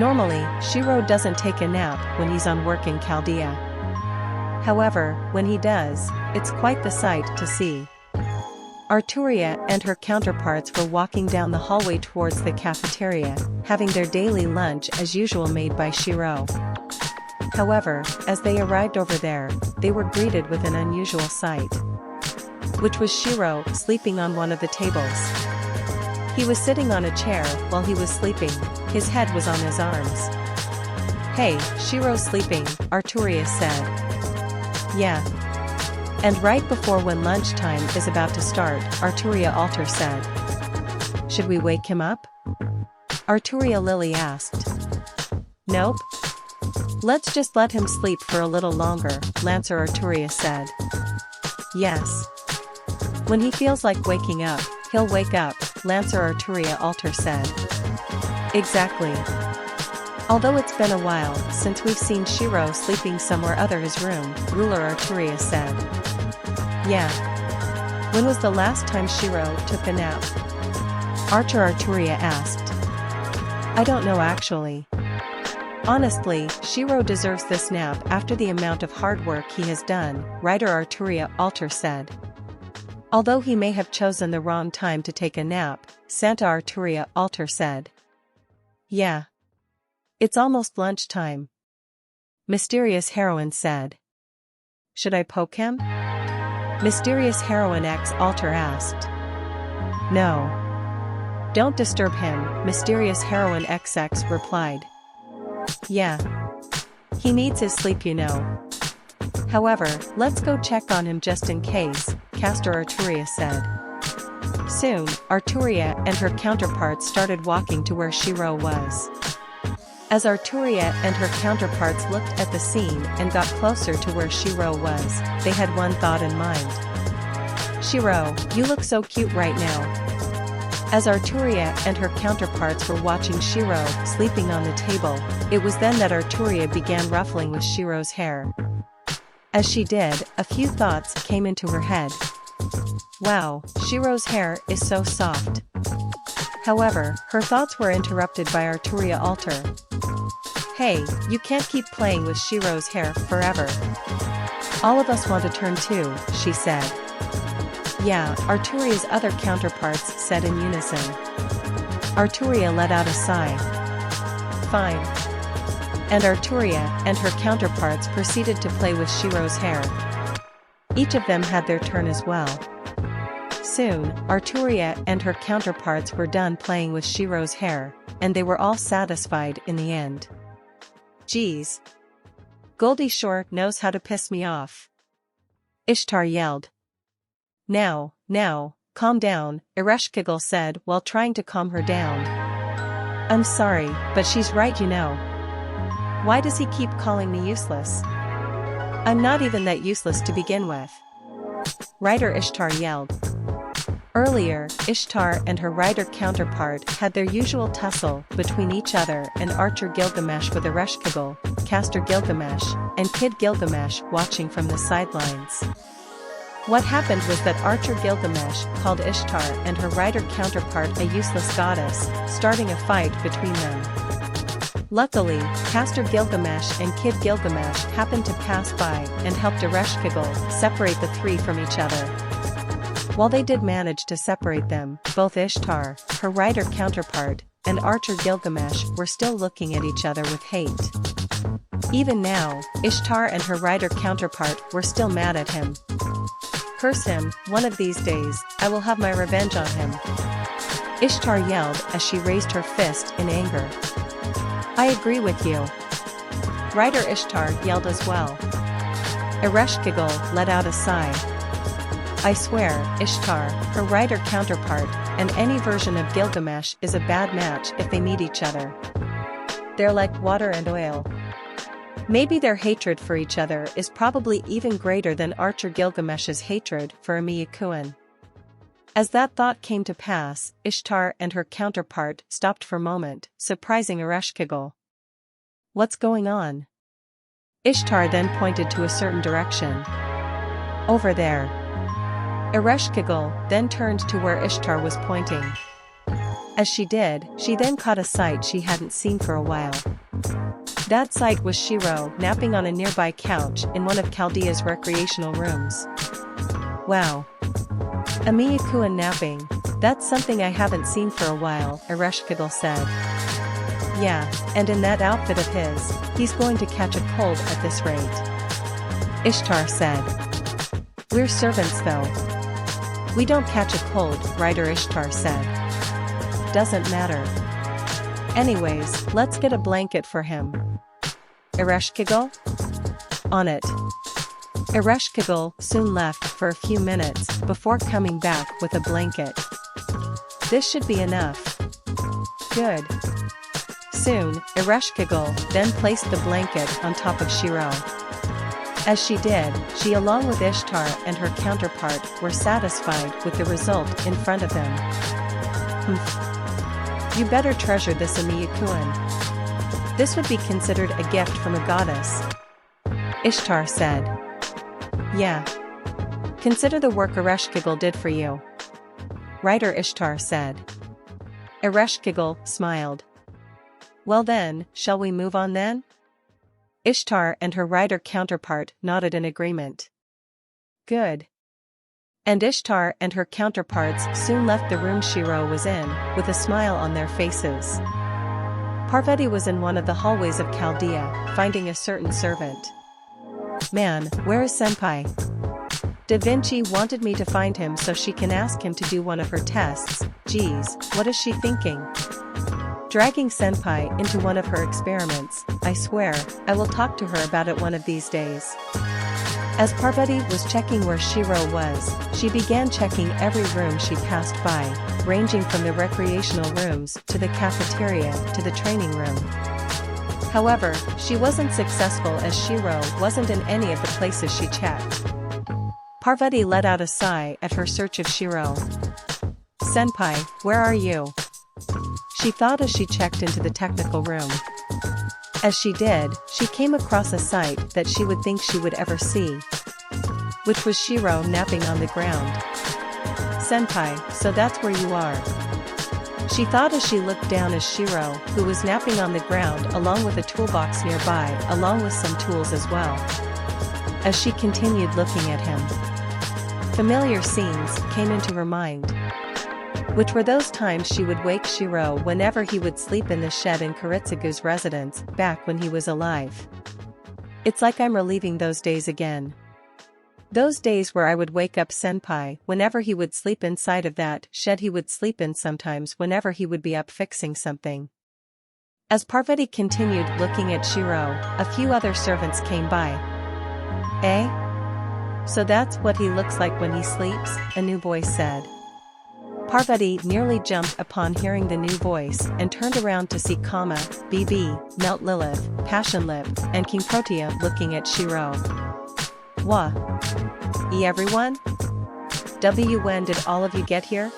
Normally, Shirou doesn't take a nap when he's on work in Chaldea. However, when he does, it's quite the sight to see. Arturia and her counterparts were walking down the hallway towards the cafeteria, having their daily lunch as usual made by Shirou. However, as they arrived over there, they were greeted with an unusual sight. Which was Shirou sleeping on one of the tables. He was sitting on a chair while he was sleeping, his head was on his arms. "Hey, Shirou's sleeping," Arturia said. "Yeah." And right before when lunchtime is about to start, Arturia Alter said. "Should we wake him up?" Arturia Lily asked. "Nope. Let's just let him sleep for a little longer," Lancer Arturia said. "Yes. When he feels like waking up, he'll wake up," Lancer Arturia Alter said. "Exactly. Although it's been a while since we've seen Shirou sleeping somewhere other his room," Ruler Arturia said. "Yeah. When was the last time Shirou took a nap?" Archer Arturia asked. "I don't know actually. Honestly, Shirou deserves this nap after the amount of hard work he has done," writer Arturia Alter said. Although he may have chosen the wrong time to take a nap, Santa Arturia Alter said. "Yeah. It's almost lunchtime," Mysterious Heroine said. "Should I poke him?" Mysterious Heroine X Alter asked. "No. Don't disturb him," Mysterious Heroine XX replied. "Yeah. He needs his sleep, you know. However, let's go check on him just in case," Castor Arturia said. Soon, Arturia and her counterparts started walking to where Shirou was. As Arturia and her counterparts looked at the scene and got closer to where Shirou was, they had one thought in mind. "Shirou, you look so cute right now." As Arturia and her counterparts were watching Shirou sleeping on the table, it was then that Arturia began ruffling with Shirou's hair. As she did, a few thoughts came into her head. Wow, Shirou's hair is so soft. However, her thoughts were interrupted by Arturia Alter. "Hey, you can't keep playing with Shirou's hair forever. All of us want to turn too," she said. "Yeah," Arturia's other counterparts said in unison. Arturia let out a sigh. "Fine." And Arturia and her counterparts proceeded to play with Shirou's hair. Each of them had their turn as well. Soon, Arturia and her counterparts were done playing with Shirou's hair, and they were all satisfied in the end. "Geez. Goldie sure knows how to piss me off," Ishtar yelled. Now, calm down," Ereshkigal said while trying to calm her down. "I'm sorry, but she's right, you know. Why does he keep calling me useless? I'm not even that useless to begin with," writer Ishtar yelled. Earlier, Ishtar and her writer counterpart had their usual tussle between each other and Archer Gilgamesh with Ereshkigal, Castor Gilgamesh, and Kid Gilgamesh watching from the sidelines. What happened was that Archer Gilgamesh called Ishtar and her writer counterpart a useless goddess, starting a fight between them. Luckily, Castor Gilgamesh and Kid Gilgamesh happened to pass by and helped Ereshkigal separate the three from each other. While they did manage to separate them, both Ishtar, her writer counterpart, and Archer Gilgamesh were still looking at each other with hate. Even now, Ishtar and her writer counterpart were still mad at him. "Curse him, one of these days, I will have my revenge on him," Ishtar yelled as she raised her fist in anger. "I agree with you," writer Ishtar yelled as well. Ereshkigal let out a sigh. "I swear, Ishtar, her writer counterpart, and any version of Gilgamesh is a bad match if they meet each other. They're like water and oil." Maybe their hatred for each other is probably even greater than Archer Gilgamesh's hatred for Emiya Shirou. As that thought came to pass, Ishtar and her counterpart stopped for a moment, surprising Ereshkigal. "What's going on?" Ishtar then pointed to a certain direction. "Over there." Ereshkigal then turned to where Ishtar was pointing. As she did, she then caught a sight she hadn't seen for a while. That sight was Shirou napping on a nearby couch in one of Chaldea's recreational rooms. Wow. Emiya napping, that's something I haven't seen for a while, Ereshkigal said. Yeah, and in that outfit of his, he's going to catch a cold at this rate. Ishtar said. We're servants though. We don't catch a cold, Rider Ishtar said. Doesn't matter. Anyways, let's get a blanket for him. Ereshkigal? On it. Ereshkigal soon left for a few minutes before coming back with a blanket. This should be enough. Good. Soon, Ereshkigal then placed the blanket on top of Shirou. As she did, she along with Ishtar and her counterpart were satisfied with the result in front of them. You better treasure this, Emiya. This would be considered a gift from a goddess. Ishtar said. Yeah. Consider the work Ereshkigal did for you. Rider Ishtar said. Ereshkigal smiled. Well then, shall we move on then? Ishtar and her rider counterpart nodded in agreement. Good. And Ishtar and her counterparts soon left the room Shirou was in, with a smile on their faces. Parvati was in one of the hallways of Chaldea, finding a certain servant. Man, where is Senpai? Da Vinci wanted me to find him so she can ask him to do one of her tests. Geez, what is she thinking? Dragging Senpai into one of her experiments, I swear, I will talk to her about it one of these days. As Parvati was checking where Shirou was, she began checking every room she passed by, ranging from the recreational rooms to the cafeteria to the training room. However, she wasn't successful as Shirou wasn't in any of the places she checked. Parvati let out a sigh at her search of Shirou. Senpai, where are you? She thought as she checked into the technical room. As she did, she came across a sight that she would think she would ever see, which was Shirou napping on the ground. Senpai, so that's where you are. She thought as she looked down as Shirou, who was napping on the ground along with a toolbox nearby, along with some tools as well. As she continued looking at him, familiar scenes came into her mind, which were those times she would wake Shirou whenever he would sleep in the shed in Kiritsugu's residence, back when he was alive. It's like I'm reliving those days again. Those days where I would wake up Senpai whenever he would sleep inside of that shed he would sleep in, sometimes whenever he would be up fixing something. As Parvati continued looking at Shirou, a few other servants came by. Eh? So that's what he looks like when he sleeps, a new voice said. Parvati nearly jumped upon hearing the new voice and turned around to see Kama, BB, Melt Lilith, Passion Lip, and King Protea looking at Shirou. Wha? Everyone? When did all of you get here?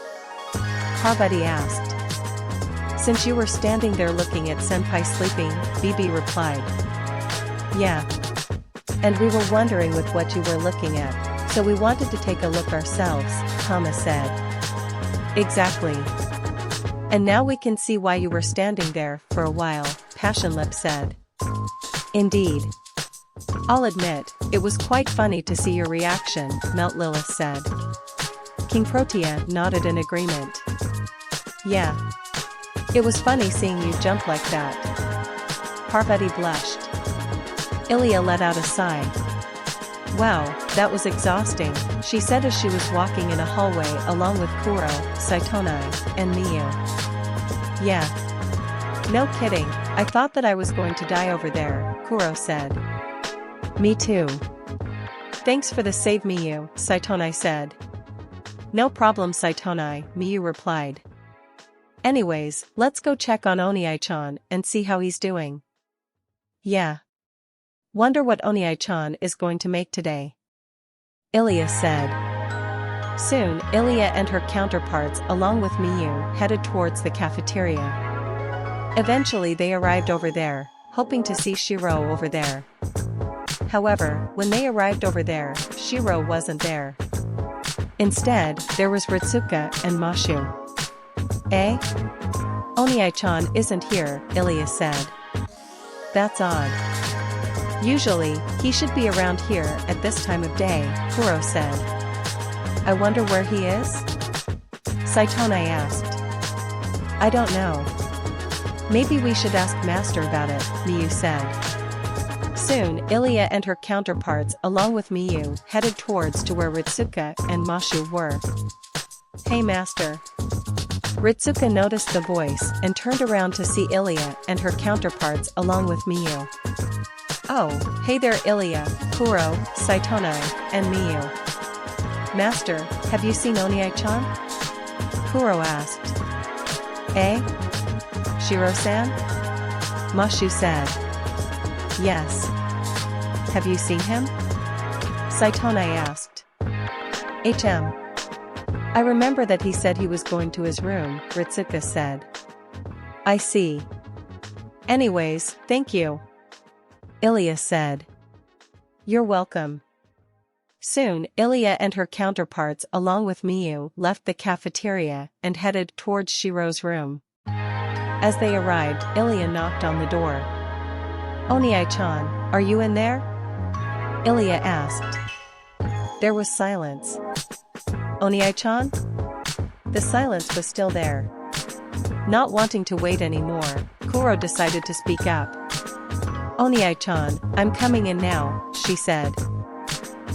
Parvati asked. Since you were standing there looking at Senpai sleeping, BB replied. Yeah. And we were wondering with what you were looking at, so we wanted to take a look ourselves, Kama said. Exactly. And now we can see why you were standing there for a while, Passion Lip said. Indeed. I'll admit, it was quite funny to see your reaction, Melt Lilith said. King Protea nodded in agreement. Yeah. It was funny seeing you jump like that. Parvati blushed. Emiya let out a sigh. Wow, that was exhausting, she said as she was walking in a hallway along with Kuro, Saitonai, and Miyu. Yeah. No kidding, I thought that I was going to die over there, Kuro said. Me too. Thanks for the save, Miyu, Saitonai said. No problem, Saitonai, Miyu replied. Anyways, let's go check on Oniai-chan and see how he's doing. Yeah. Wonder what Oniai-chan is going to make today. Emiya said. Soon, Emiya and her counterparts along with Miyu headed towards the cafeteria. Eventually they arrived over there, hoping to see Shirou over there. However, when they arrived over there, Shirou wasn't there. Instead, there was Ritsuka and Mashu. Eh? Oniai-chan isn't here, Emiya said. That's odd. Usually, he should be around here at this time of day, Kuro said. I wonder where he is? Saitone asked. I don't know. Maybe we should ask Master about it, Miyu said. Soon, Emiya and her counterparts along with Miyu headed towards to where Ritsuka and Mashu were. Hey Master. Ritsuka noticed the voice and turned around to see Emiya and her counterparts along with Miyu. Oh, hey there Emiya, Kuro, Saitone, and Miyu. Master, have you seen Oniai-chan? Kuro asked. Eh? Shirou-san? Mashu said. Yes. Have you seen him? Saitone asked. I remember that he said he was going to his room, Ritsuka said. I see. Anyways, thank you. Emiya said. You're welcome. Soon, Emiya and her counterparts along with Miyu left the cafeteria and headed towards Shirou's room. As they arrived, Emiya knocked on the door. Oniai-chan, are you in there? Emiya asked. There was silence. Oniai-chan? The silence was still there. Not wanting to wait anymore, Kuro decided to speak up. Oniai-chan, I'm coming in now, she said.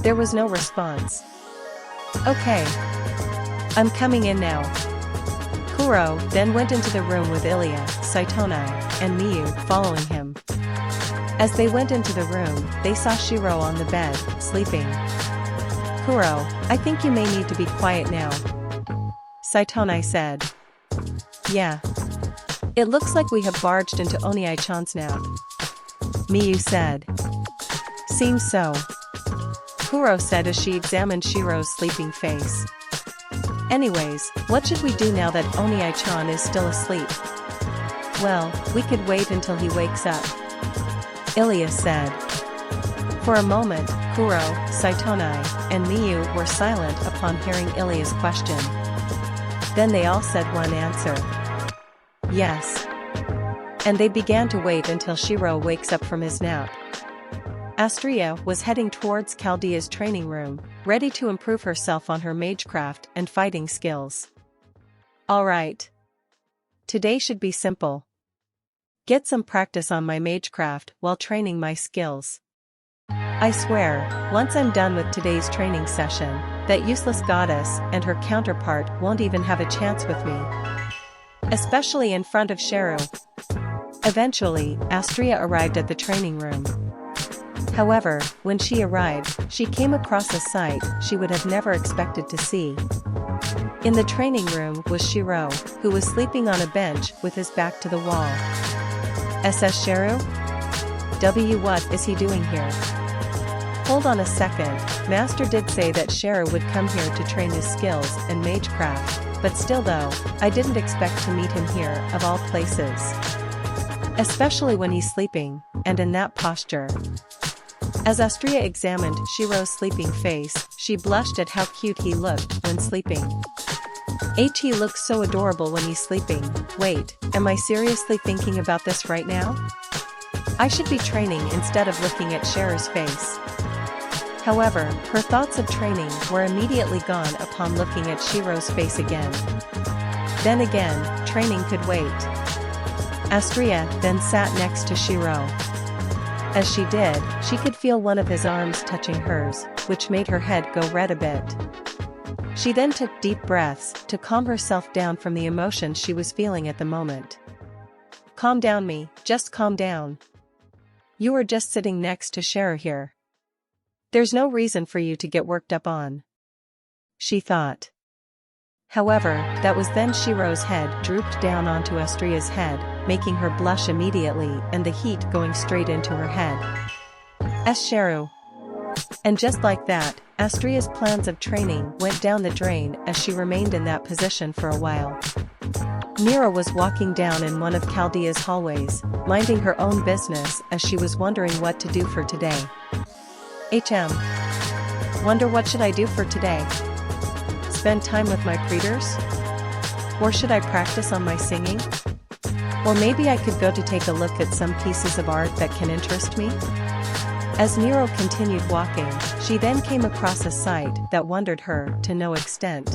There was no response. Okay. I'm coming in now. Kuro then went into the room with Emiya, Saitone, and Miyu following him. As they went into the room, they saw Shirou on the bed, sleeping. Kuro, I think you may need to be quiet now. Saitone said. Yeah. It looks like we have barged into Oniai-chan's nap. Miyu said. Seems so. Kuro said as she examined Shirou's sleeping face. Anyways, what should we do now that Oniai-chan is still asleep? Well, we could wait until he wakes up. Emiya said. For a moment, Kuro, Saitone, and Miyu were silent upon hearing Emiya's question. Then they all said one answer. Yes. And they began to wait until Shirou wakes up from his nap. Astria was heading towards Chaldea's training room, ready to improve herself on her magecraft and fighting skills. Alright. Today should be simple. Get some practice on my magecraft while training my skills. I swear, once I'm done with today's training session, that useless goddess and her counterpart won't even have a chance with me. Especially in front of Shirou. Eventually, Astria arrived at the training room. However, when she arrived, she came across a sight she would have never expected to see. In the training room was Shirou, who was sleeping on a bench with his back to the wall. SS Shirou? What is he doing here? Hold on a second, Master did say that Shirou would come here to train his skills in magecraft, but still though, I didn't expect to meet him here of all places. Especially when he's sleeping, and in that posture. As Astria examined Shirou's sleeping face, she blushed at how cute he looked when sleeping. He looks so adorable when he's sleeping. Wait, am I seriously thinking about this right now? I should be training instead of looking at Shirou's face. However, her thoughts of training were immediately gone upon looking at Shirou's face again. Then again, training could wait. Astria then sat next to Shirou. As she did, she could feel one of his arms touching hers, which made her head go red a bit. She then took deep breaths to calm herself down from the emotions she was feeling at the moment. Calm down just calm down. You are just sitting next to Shirou here. There's no reason for you to get worked up on. She thought. However, that was then Shirou's head drooped down onto Astria's head, making her blush immediately and the heat going straight into her head. Shirou. And just like that, Astria's plans of training went down the drain as she remained in that position for a while. Mira was walking down in one of Chaldea's hallways, minding her own business as she was wondering what to do for today. Wonder what should I do for today? Spend time with my creators? Or should I practice on my singing? Or maybe I could go to take a look at some pieces of art that can interest me? As Nero continued walking, she then came across a sight that wondered her to no extent,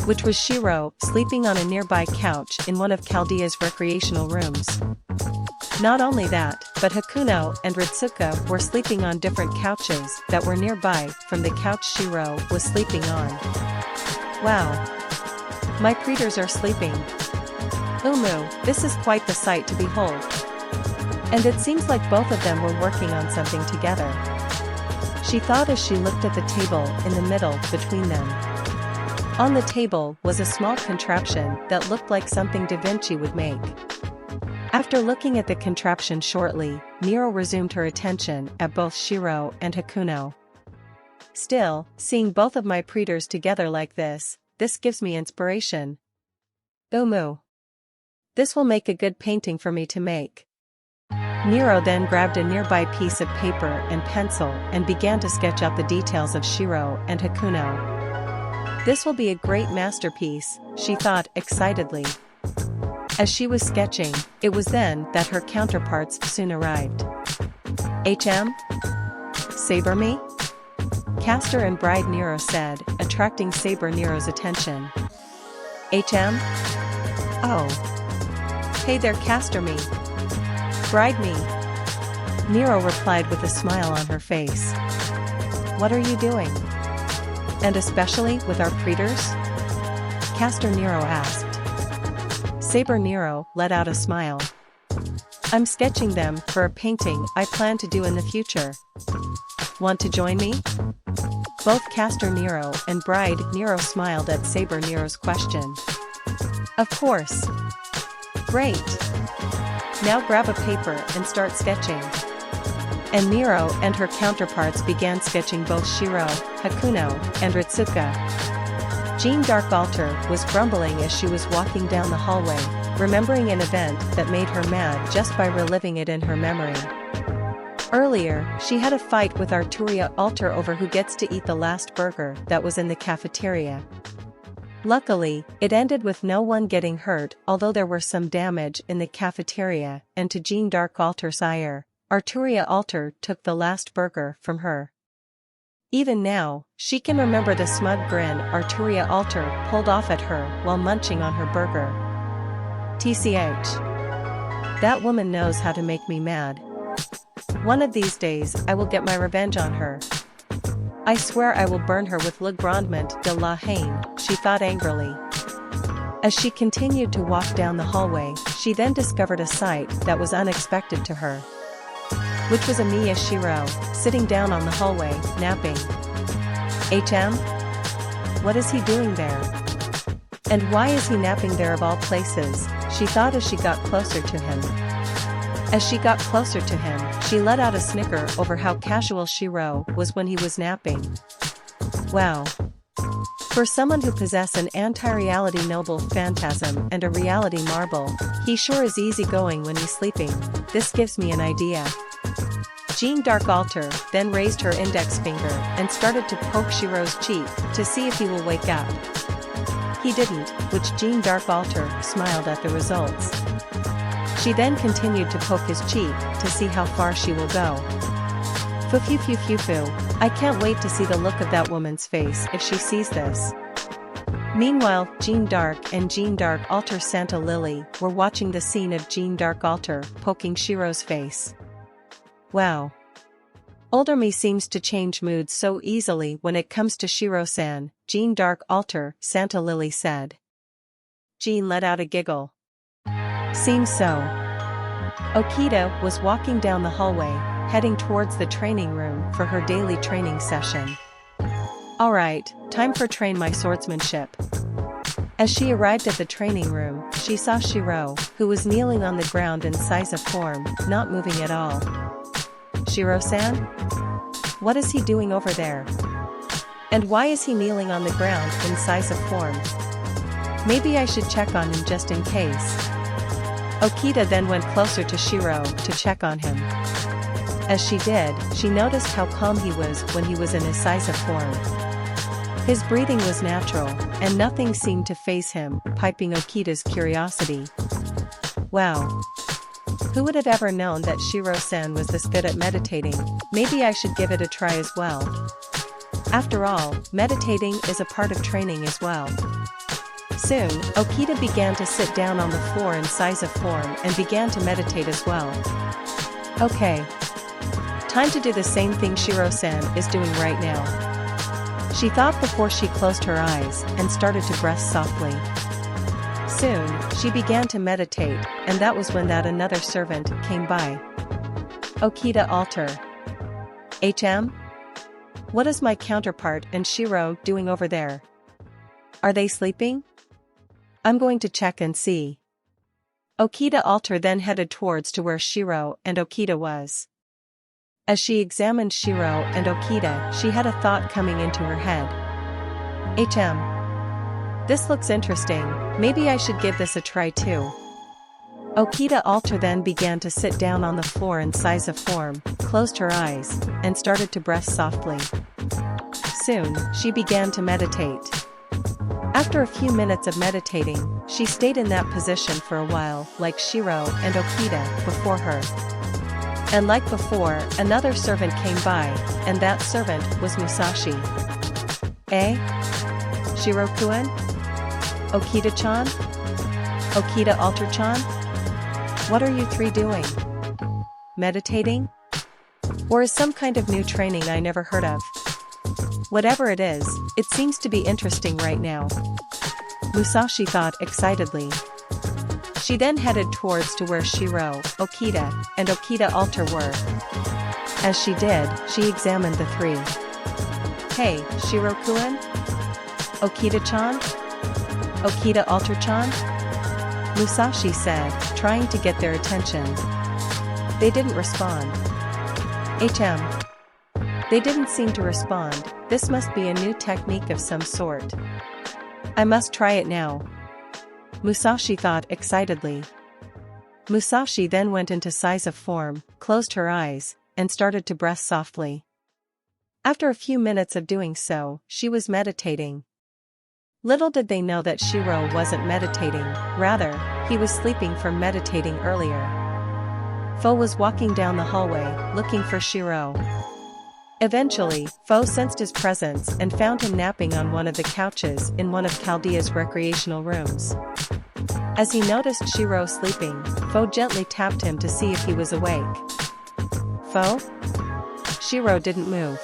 which was Shirou sleeping on a nearby couch in one of Chaldea's recreational rooms. Not only that, but Hakuno and Ritsuka were sleeping on different couches that were nearby from the couch Shirou was sleeping on. Wow! My predators are sleeping. This is quite the sight to behold. And it seems like both of them were working on something together, she thought as she looked at the table in the middle between them. On the table was a small contraption that looked like something Da Vinci would make. After looking at the contraption shortly, Nero resumed her attention at both Shirou and Hakuno. Still, seeing both of my predators together like this gives me inspiration. This will make a good painting for me to make. Nero then grabbed a nearby piece of paper and pencil and began to sketch out the details of Shirou and Hakuno. This will be a great masterpiece, she thought excitedly. As she was sketching, it was then that her counterparts soon arrived. Saber me? Castor and Bride Nero said, attracting Saber Nero's attention. Oh. Hey there Castor me. Bride me. Nero replied with a smile on her face. What are you doing? And especially with our predators? Castor Nero asked. Saber Nero let out a smile. I'm sketching them for a painting I plan to do in the future. Want to join me? Both Castor Nero and Bride Nero smiled at Saber Nero's question. Of course. Great. Now grab a paper and start sketching. And Nero and her counterparts began sketching both Shirou, Hakuno, and Ritsuka. Jean Dark Altar was grumbling as she was walking down the hallway, remembering an event that made her mad just by reliving it in her memory. Earlier, she had a fight with Arturia Altar over who gets to eat the last burger that was in the cafeteria. Luckily, it ended with no one getting hurt, although there were some damage in the cafeteria, and to Jean Dark Altar's ire, Arturia Altar took the last burger from her. Even now, she can remember the smug grin Arturia Altar pulled off at her while munching on her burger. TCH. That woman knows how to make me mad. One of these days I will get my revenge on her. I swear I will burn her with Le Grandement de la Haine, she thought angrily. As she continued to walk down the hallway, she then discovered a sight that was unexpected to her, which was Emiya Shirou, sitting down on the hallway, napping. What is he doing there? And why is he napping there of all places, she thought as she got closer to him. As she got closer to him, she let out a snicker over how casual Shirou was when he was napping. Wow. For someone who possesses an anti-reality noble phantasm and a reality marble, he sure is easygoing when he's sleeping. This gives me an idea. Jean Dark Altar then raised her index finger and started to poke Shirou's cheek to see if he will wake up. He didn't, which Jean Dark Altar smiled at the results. She then continued to poke his cheek to see how far she will go. Fu. I can't wait to see the look of that woman's face if she sees this. Meanwhile, Jean Dark and Jean Dark Altar Santa Lily were watching the scene of Jean Dark Altar poking Shirou's face. Wow. Older me seems to change moods so easily when it comes to Shirou-san, Jean Dark Altar Santa Lily said. Jean let out a giggle. Seems so. Okita was walking down the hallway, heading towards the training room for her daily training session. Alright, time for train my swordsmanship. As she arrived at the training room, she saw Shirou, who was kneeling on the ground in Seiza form, not moving at all. Shirou-san? What is he doing over there? And why is he kneeling on the ground in Seiza form? Maybe I should check on him just in case. Okita then went closer to Shirou to check on him. As she did, she noticed how calm he was when he was in his Seiza form. His breathing was natural, and nothing seemed to faze him, piping Okita's curiosity. Wow. Who would have ever known that Shirou-san was this good at meditating? Maybe I should give it a try as well. After all, meditating is a part of training as well. Soon, Okita began to sit down on the floor in size of form and began to meditate as well. Okay. Time to do the same thing Shirou-san is doing right now. She thought before she closed her eyes and started to breath softly. Soon, she began to meditate, and that was when another servant came by. Okita alter. What is my counterpart and Shirou doing over there? Are they sleeping? I'm going to check and see. Okita alter then headed towards to where Shirou and Okita was. As she examined Shirou and Okita, she had a thought coming into her head. This looks interesting, maybe I should give this a try too. Okita alter then began to sit down on the floor in size of form, closed her eyes, and started to breath softly. Soon, she began to meditate. After a few minutes of meditating, she stayed in that position for a while, like Shirou and Okita before her. And like before, another servant came by, and that servant was Musashi. Shirou-kun? Okita-chan? Okita alter-chan? What are you three doing? Meditating? Or is some kind of new training I never heard of? Whatever it is, it seems to be interesting right now. Musashi thought excitedly. She then headed towards to where Shirou, Okita, and Okita alter were. As she did, she examined the three. Hey, Shirou-kun? Okita-chan? Okita alter-chan? Musashi said, trying to get their attention. They didn't respond. They didn't seem to respond. This must be a new technique of some sort. I must try it now. Musashi thought excitedly. Musashi then went into size of form, closed her eyes, and started to breath softly. After a few minutes of doing so, she was meditating. Little did they know that Shirou wasn't meditating, rather, he was sleeping from meditating earlier. Fo was walking down the hallway, looking for Shirou. Eventually, Fo sensed his presence and found him napping on one of the couches in one of Chaldea's recreational rooms. As he noticed Shirou sleeping, Fo gently tapped him to see if he was awake. Fo? Shirou didn't move.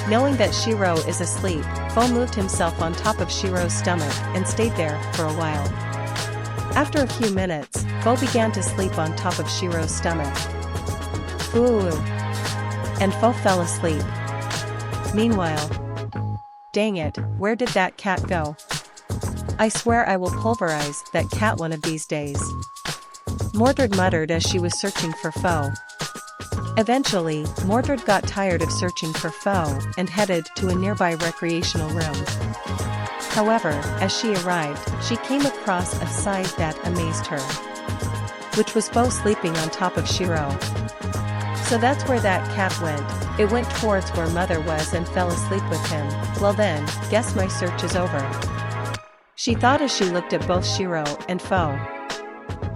Knowing that Shirou is asleep, Fo moved himself on top of Shirou's stomach and stayed there for a while. After a few minutes, Fo began to sleep on top of Shirou's stomach. Ooh. And Fo fell asleep. Meanwhile, dang it, where did that cat go? I swear I will pulverize that cat one of these days. Mordred muttered as she was searching for Fo. Eventually, Mordred got tired of searching for Fo and headed to a nearby recreational room. However, as she arrived, she came across a sight that amazed her. Which was Fo sleeping on top of Shirou. So that's where that cat went. It went towards where Mother was and fell asleep with him. Well then, guess my search is over. She thought as she looked at both Shirou and Fo.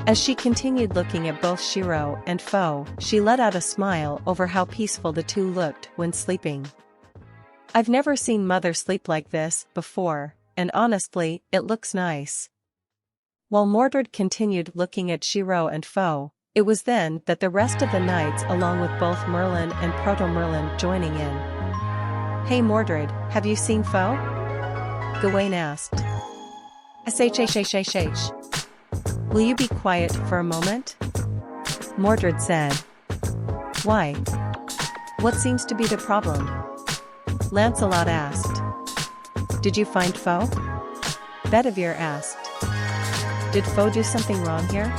As she continued looking at both Shirou and Fo, she let out a smile over how peaceful the two looked when sleeping. I've never seen Mother sleep like this before, and honestly, it looks nice. While Mordred continued looking at Shirou and Fo, it was then that the rest of the knights along with both Merlin and Proto-Merlin joining in. Hey Mordred, have you seen Fo? Gawain asked. Shh. Will you be quiet for a moment? Mordred said. Why? What seems to be the problem? Lancelot asked. Did you find Fo? Bedivere asked. Did Fo do something wrong here?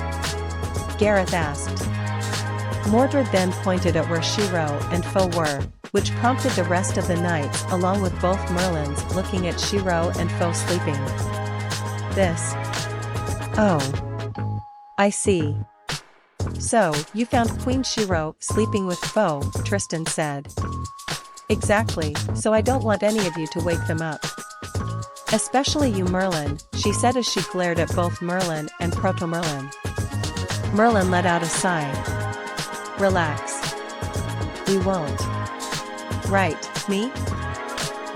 Gareth asked. Mordred then pointed at where Shirou and Fo were, which prompted the rest of the knights along with both Merlins looking at Shirou and Fo sleeping. This. Oh. I see. So, you found Queen Shirou sleeping with Fo, Tristan said. Exactly, so I don't want any of you to wake them up. Especially you Merlin, she said as she glared at both Merlin and Proto-Merlin. Merlin let out a sigh. Relax. We won't. Right, me?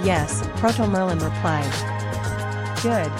Yes, Proto Merlin replied. Good.